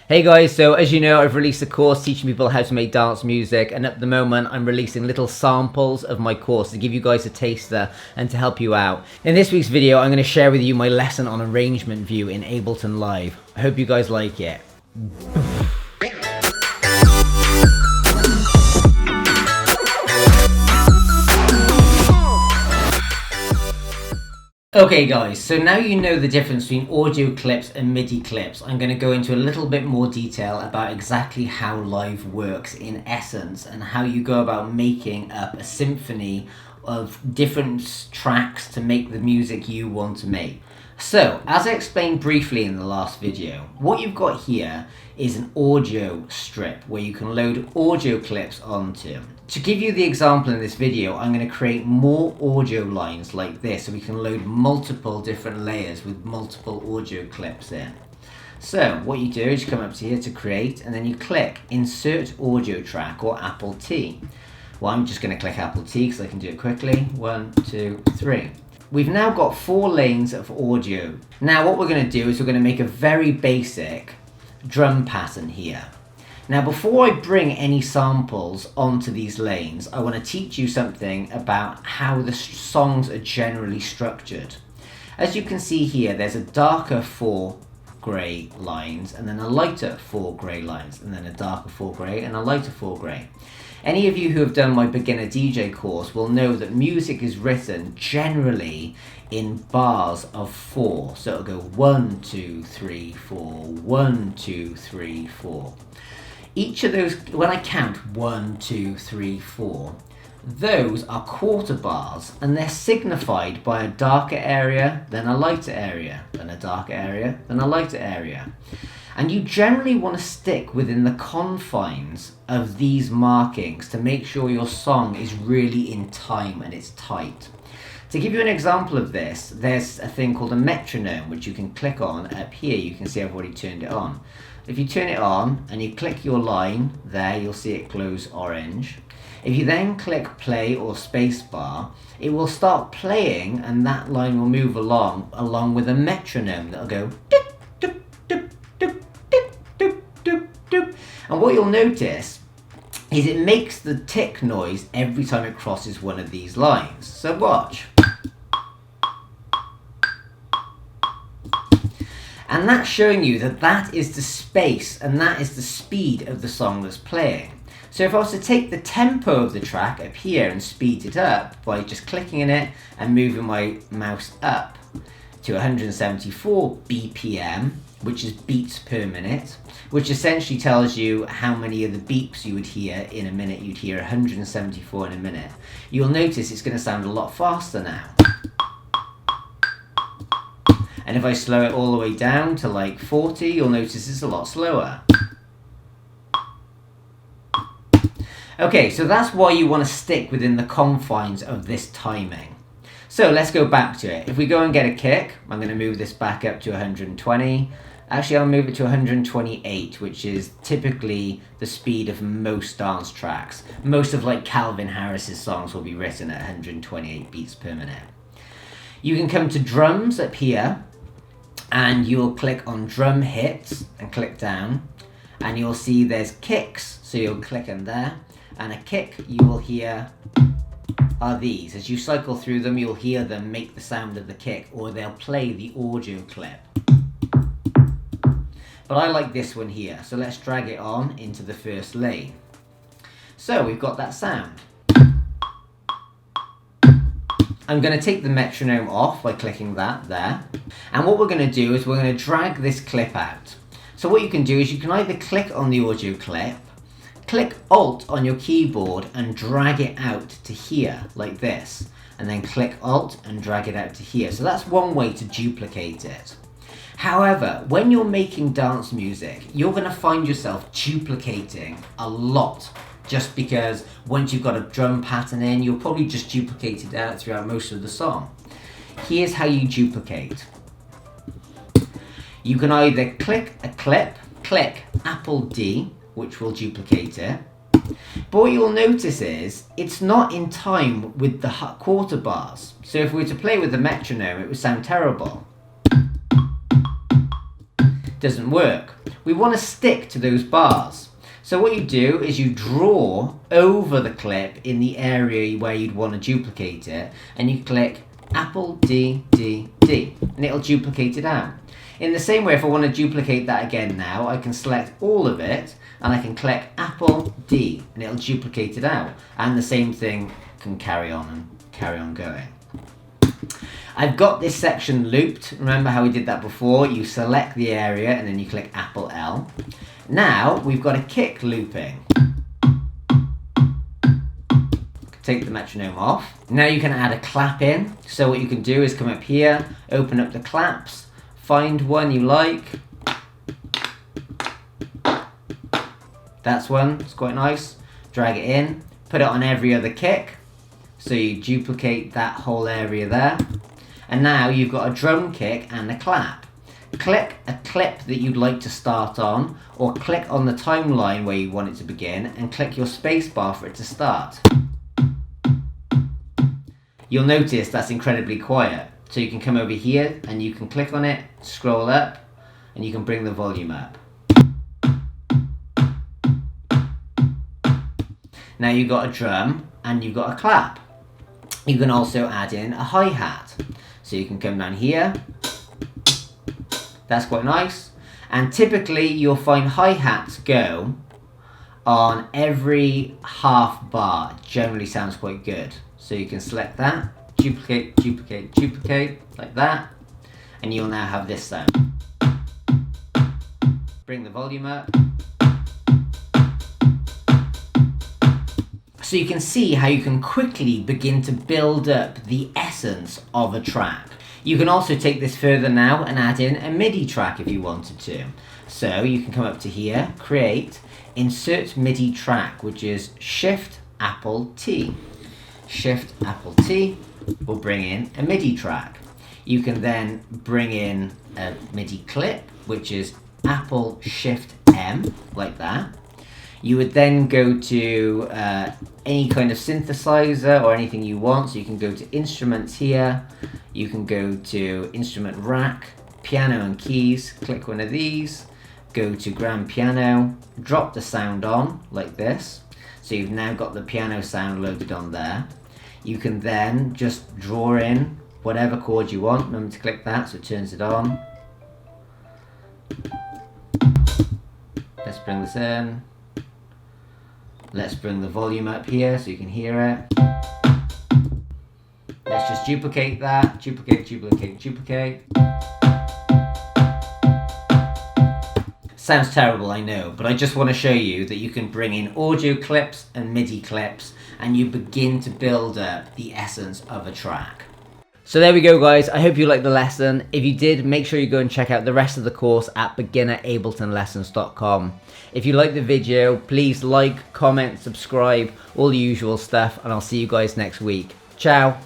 Hey guys, so as you know, I've released a course teaching people how to make dance music, and at the moment I'm releasing little samples of my course to give you guys a taster and to help you out. In this week's video, I'm going to share with you my lesson on arrangement view in Ableton Live. I hope you guys like it. Okay guys, so now you know the difference between audio clips and MIDI clips. I'm going to go into a little bit more detail about exactly how Live works in essence and how you go about making up a symphony of different tracks to make the music you want to make. So, as I explained briefly in the last video, what you've got here is an audio strip where you can load audio clips onto. To give you the example in this video, I'm going to create more audio lines like this so we can load multiple different layers with multiple audio clips in. So, what you do is you come up to here to create and then you click Insert Audio Track or Apple T. Well, I'm just going to click Apple T because I can do it quickly. 1, 2, 3. We've now got 4 lanes of audio. Now what we're going to do is we're going to make a very basic drum pattern here. Now before I bring any samples onto these lanes, I want to teach you something about how the songs are generally structured. As you can see here, there's a darker 4 grey lines and then a lighter 4 grey lines and then a darker 4 grey and a lighter 4 grey. Any of you who have done my beginner DJ course will know that music is written generally in bars of 4. So it'll go 1, 2, 3, 4, 1, 2, 3, 4. Each of those, when I count 1, 2, 3, 4, those are quarter bars and they're signified by a darker area, then a lighter area, then a darker area, then a lighter area. And you generally want to stick within the confines of these markings to make sure your song is really in time and it's tight. To give you an example of this, there's a thing called a metronome which you can click on up here. You can see I've already turned it on. If you turn it on and you click your line there, you'll see it glows orange. If you then click play or spacebar, it will start playing and that line will move along with a metronome that'll go doop, doop, doop, doop, doop, doop, doop, doop. And what you'll notice is it makes the tick noise every time it crosses one of these lines. So watch. And that's showing you that that is the space and that is the speed of the song that's playing. So if I was to take the tempo of the track up here and speed it up by just clicking in it and moving my mouse up to 174 BPM, which is beats per minute, which essentially tells you how many of the beeps you would hear in a minute. You'd hear 174 in a minute. You'll notice it's going to sound a lot faster now. And if I slow it all the way down to like 40, you'll notice it's a lot slower. Okay, so that's why you want to stick within the confines of this timing. So let's go back to it. If we go and get a kick, I'm going to move this back up to 120. Actually, I'll move it to 128, which is typically the speed of most dance tracks. Most of like Calvin Harris's songs will be written at 128 beats per minute. You can come to drums up here and you'll click on drum hits and click down and you'll see there's kicks. So you'll click in there and a kick you will hear are these. As you cycle through them, you'll hear them make the sound of the kick or they'll play the audio clip. But I like this one here, so let's drag it on into the first lane. So we've got that sound. I'm going to take the metronome off by clicking that there. And what we're going to do is we're going to drag this clip out. So what you can do is you can either click on the audio clip, click Alt on your keyboard and drag it out to here like this. And then click Alt and drag it out to here. So that's one way to duplicate it. However, when you're making dance music, you're going to find yourself duplicating a lot. Just because once you've got a drum pattern in, you'll probably just duplicate it out throughout most of the song. Here's how you duplicate. You can either click a clip, click Apple D, which will duplicate it. But what you'll notice is it's not in time with the quarter bars. So if we were to play with the metronome, it would sound terrible. doesn't work. We want to stick to those bars. So what you do is you draw over the clip in the area where you'd want to duplicate it, and you click Apple D, D, D, and it'll duplicate it out. In the same way, if I want to duplicate that again now, I can select all of it, and I can click Apple D, and it'll duplicate it out. And the same thing can carry on going. I've got this section looped. Remember how we did that before? You select the area and then you click Apple L. Now we've got a kick looping. Take the metronome off. Now you can add a clap in. So what you can do is come up here, open up the claps, find one you like. That's one, it's quite nice. Drag it in, put it on every other kick. So you duplicate that whole area there. And now you've got a drum kick and a clap. Click a clip that you'd like to start on, or click on the timeline where you want it to begin, and click your space bar for it to start. You'll notice that's incredibly quiet. So you can come over here and you can click on it, scroll up, and you can bring the volume up. Now you've got a drum and you've got a clap. You can also add in a hi-hat. So you can come down here. That's quite nice. And typically you'll find hi-hats go on every half bar. It generally sounds quite good. So you can select that, duplicate, duplicate, duplicate, like that. And you'll now have this sound. Bring the volume up. So you can see how you can quickly begin to build up the essence of a track. You can also take this further now and add in a MIDI track if you wanted to. So you can come up to here, create, insert MIDI track, which is Shift Apple T. Shift Apple T will bring in a MIDI track. You can then bring in a MIDI clip, which is Apple Shift M, like that. You would then go to any kind of synthesizer or anything you want. So you can go to instruments here. You can go to instrument rack, piano and keys. Click one of these. Go to grand piano. Drop the sound on like this. So you've now got the piano sound loaded on there. You can then just draw in whatever chord you want. Remember to click that so it turns it on. Let's bring this in. Let's bring the volume up here so you can hear it. Let's just duplicate that. Duplicate, duplicate, duplicate. Sounds terrible, I know, but I just want to show you that you can bring in audio clips and MIDI clips and you begin to build up the essence of a track. So there we go, guys. I hope you liked the lesson. If you did, make sure you go and check out the rest of the course at beginnerabletonlessons.com. If you liked the video, please like, comment, subscribe, all the usual stuff, and I'll see you guys next week. Ciao.